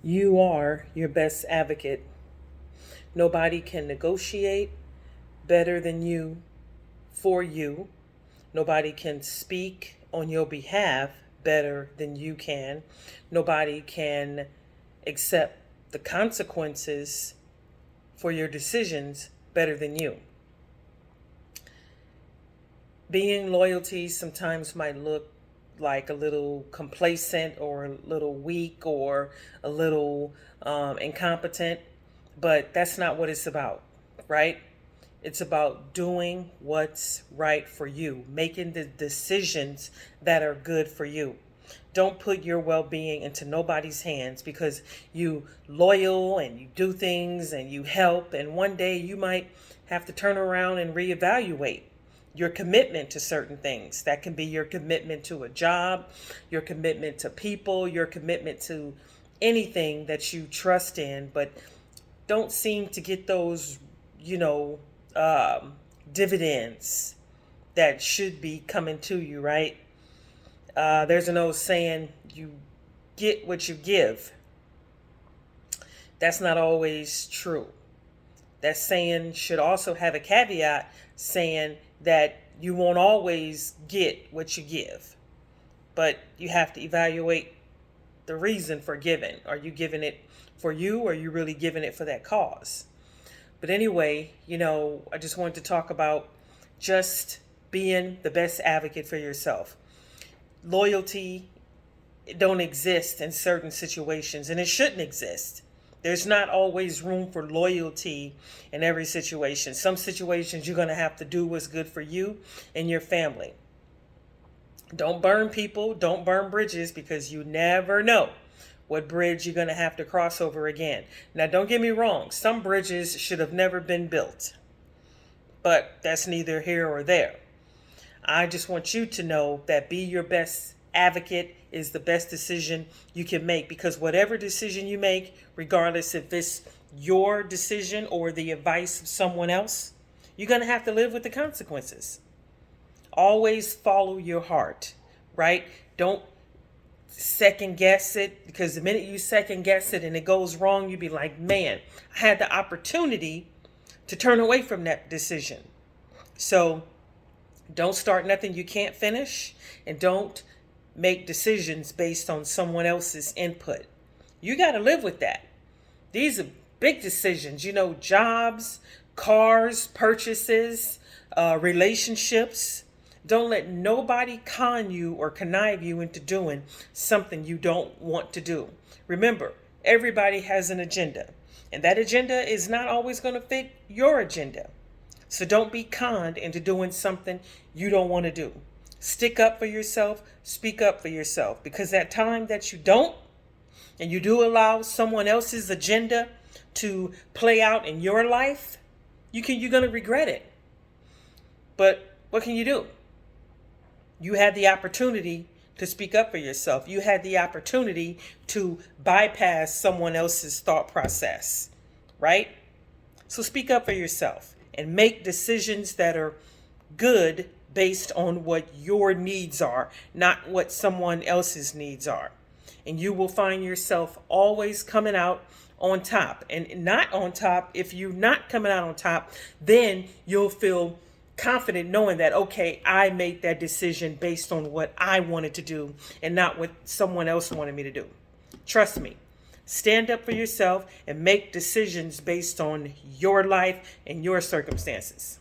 You are your best advocate. Nobody can negotiate better than you for you. Nobody can speak on your behalf better than you can. Nobody can accept the consequences for your decisions better than you. Being loyalty sometimes might look like a little complacent or a little weak or a little incompetent, but that's not what it's about, right? It's about doing what's right for you, making the decisions that are good for you. Don't put your well-being into nobody's hands because you loyal and you do things and you help, and one day you might have to turn around and reevaluate your commitment to certain things. That can be your commitment to a job, your commitment to people, your commitment to anything that you trust in, but don't seem to get those, you know, dividends that should be coming to you, right? There's an old saying, you get what you give. That's not always true. That saying should also have a caveat saying that you won't always get what you give, but you have to evaluate the reason for giving. Are you giving it for you, or are you really giving it for that cause? But anyway, I just wanted to talk about just being the best advocate for yourself. Loyalty don't exist in certain situations, and it shouldn't exist. There's not always room for loyalty in every situation. Some situations you're going to have to do what's good for you and your family. Don't burn people, don't burn bridges, because you never know what bridge you're going to have to cross over again. Now, don't get me wrong, some bridges should have never been built, but that's neither here or there. I just want you to know that be your best advocate is the best decision you can make, because whatever decision you make, regardless if it's your decision or the advice of someone else, you're going to have to live with the consequences. Always follow your heart, right? Don't second guess it, because the minute you second guess it and it goes wrong, you'd be like, man, I had the opportunity to turn away from that decision. So don't start nothing you can't finish, and don't make decisions based on someone else's input. You got to live with that. These are big decisions, jobs, cars, purchases, relationships. Don't let nobody con you or connive you into doing something you don't want to do. Remember, everybody has an agenda, and that agenda is not always going to fit your agenda. So don't be conned into doing something you don't want to do. Stick up for yourself, speak up for yourself, because that time that you don't, and you do allow someone else's agenda to play out in your life, you're going to regret it. But what can you do? You had the opportunity to speak up for yourself. You had the opportunity to bypass someone else's thought process, right? So speak up for yourself and make decisions that are good based on what your needs are, not what someone else's needs are. And you will find yourself always coming out on top. And not on top, if you're not coming out on top, then you'll feel confident knowing that, okay, I made that decision based on what I wanted to do and not what someone else wanted me to do. Trust me. Stand up for yourself and make decisions based on your life and your circumstances.